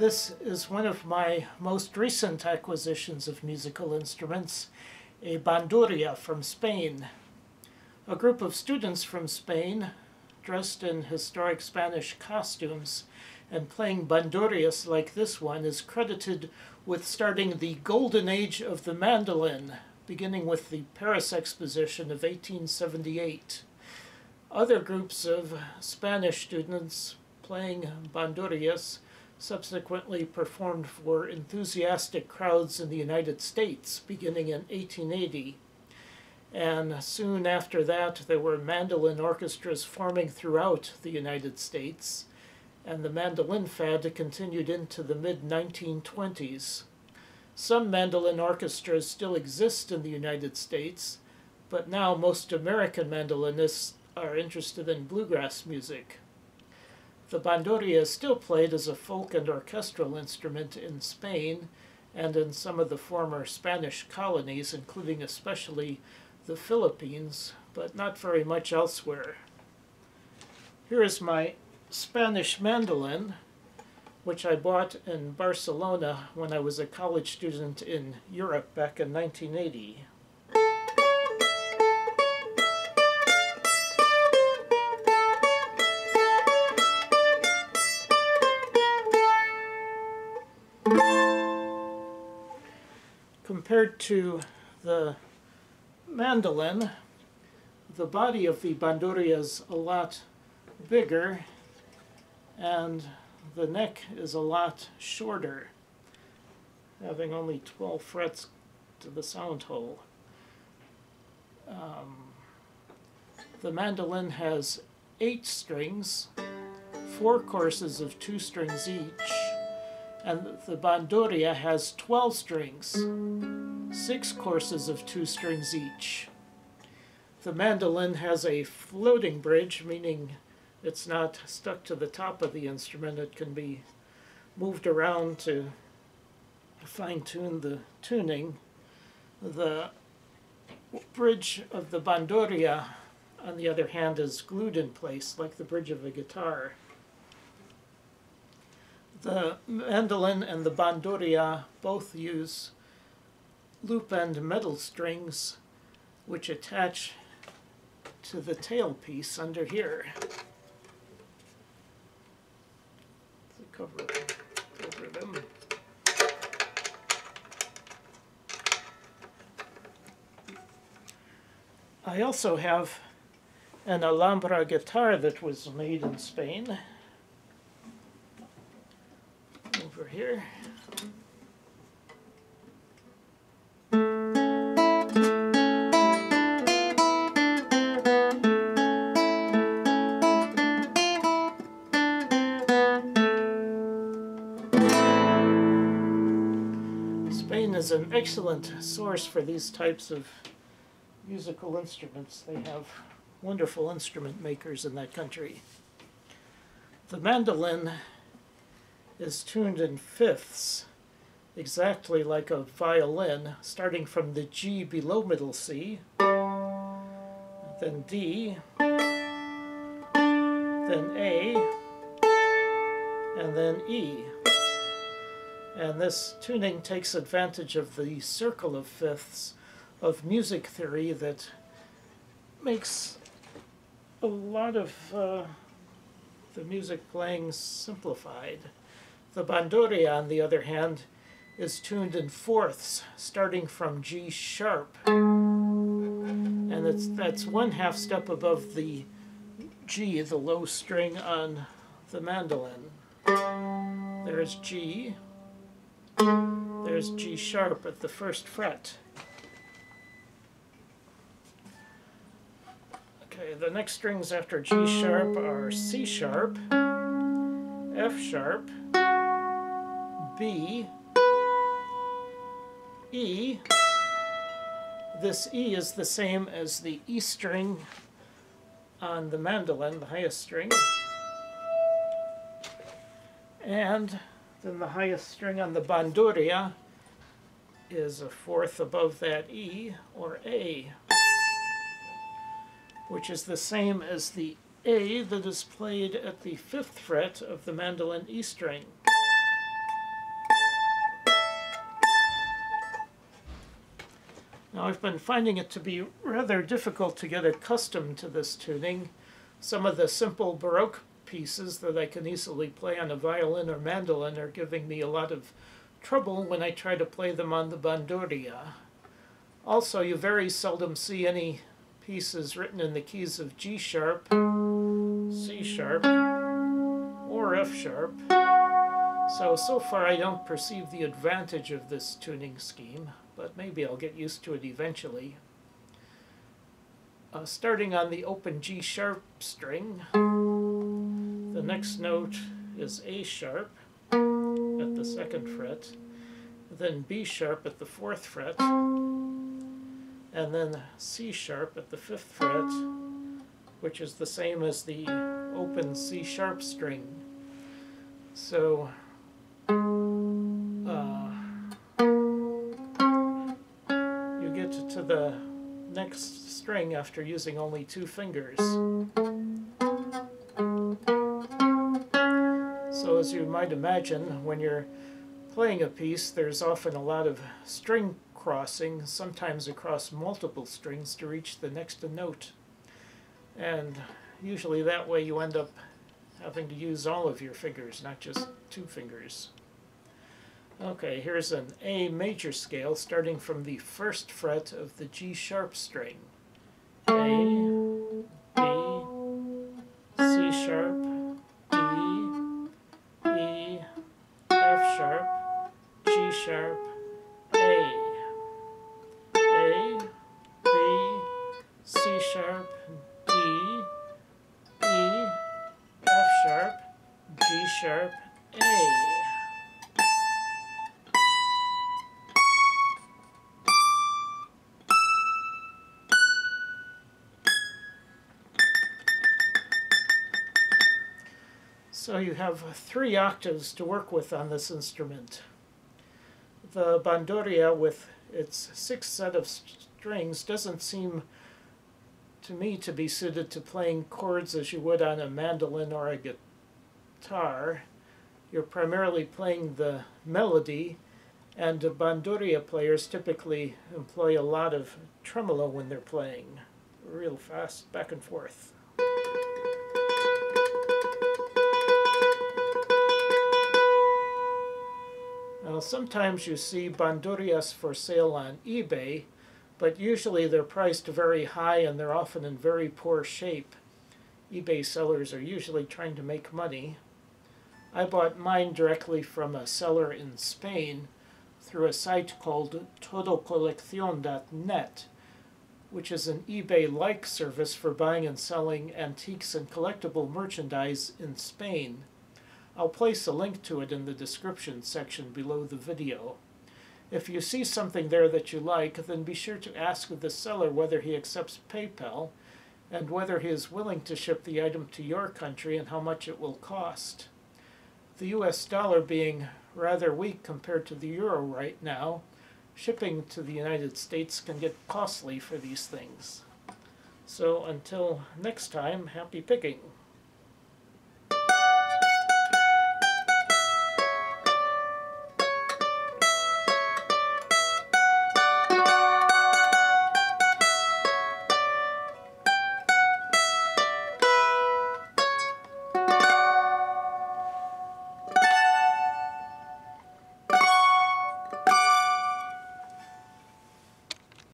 This is one of my most recent acquisitions of musical instruments, a bandurria from Spain. A group of students from Spain, dressed in historic Spanish costumes and playing bandurrias like this one, is credited with starting the golden age of the mandolin, beginning with the Paris Exposition of 1878. Other groups of Spanish students playing bandurrias subsequently performed for enthusiastic crowds in the United States, beginning in 1880. And soon after that, there were mandolin orchestras forming throughout the United States, and the mandolin fad continued into the mid-1920s. Some mandolin orchestras still exist in the United States, but now most American mandolinists are interested in bluegrass music. The bandurria is still played as a folk and orchestral instrument in Spain and in some of the former Spanish colonies, including especially the Philippines, but not very much elsewhere. Here is my Spanish mandolin, which I bought in Barcelona when I was a college student in Europe back in 1980. Compared to the mandolin, the body of the bandurria is a lot bigger and the neck is a lot shorter, having only 12 frets to the sound hole. The mandolin has 8 strings, 4 courses of 2 strings each, and the bandurria has 12 strings, 6 courses of 2 strings each. The mandolin has a floating bridge, meaning it's not stuck to the top of the instrument. It can be moved around to fine-tune the tuning. The bridge of the bandurria, on the other hand, is glued in place like the bridge of a guitar. The mandolin and the bandurria both use loop-end metal strings which attach to the tailpiece under here. Cover them. I also have an Alhambra guitar that was made in Spain. Over here. Spain is an excellent source for these types of musical instruments. They have wonderful instrument makers in that country. The mandolin is tuned in fifths, exactly like a violin, starting from the G below middle C, then D, then A, and then E. And this tuning takes advantage of the circle of fifths of music theory that makes a lot of the music playing simplified. The bandurria, on the other hand, is tuned in fourths, starting from G sharp. And that's 1/2 step above the G, the low string on the mandolin. There's G. There's G sharp at the 1st fret. Okay, the next strings after G sharp are C sharp, F sharp, B, E. This E is the same as the E string on the mandolin, the highest string. And then the highest string on the bandurria is a 4th above that E, or A, which is the same as the A that is played at the 5th fret of the mandolin E string. Now I've been finding it to be rather difficult to get accustomed to this tuning. Some of the simple Baroque pieces that I can easily play on a violin or mandolin are giving me a lot of trouble when I try to play them on the Bandurria. Also, you very seldom see any pieces written in the keys of G sharp, C sharp, or F sharp. So far I don't perceive the advantage of this tuning scheme, but maybe I'll get used to it eventually. Starting on the open G sharp string, the next note is A sharp at the 2nd fret, then B sharp at the 4th fret, and then C sharp at the 5th fret, which is the same as the open C sharp string. So you get to the next string after using only 2 fingers. So as you might imagine, when you're playing a piece, there's often a lot of string crossing, sometimes across multiple strings to reach the next note. And usually that way you end up having to use all of your fingers, not just 2 fingers. Okay, here's an A major scale starting from the 1st fret of the G sharp string. A, B, C sharp, D, E, F sharp, G sharp, A, B, C sharp, D, E, F sharp, G sharp, A. So you have 3 octaves to work with on this instrument. The Bandurria, with its 6th set of strings, doesn't seem to me to be suited to playing chords as you would on a mandolin or a guitar. You're primarily playing the melody, and Bandurria players typically employ a lot of tremolo when they're playing, real fast back and forth. Now, sometimes you see Bandurrias for sale on eBay, but usually they're priced very high and they're often in very poor shape. eBay sellers are usually trying to make money. I bought mine directly from a seller in Spain through a site called todocoleccion.net, which is an eBay-like service for buying and selling antiques and collectible merchandise in Spain. I'll place a link to it in the description section below the video. If you see something there that you like, then be sure to ask the seller whether he accepts PayPal and whether he is willing to ship the item to your country and how much it will cost. The US dollar being rather weak compared to the euro right now, shipping to the United States can get costly for these things. So until next time, happy picking!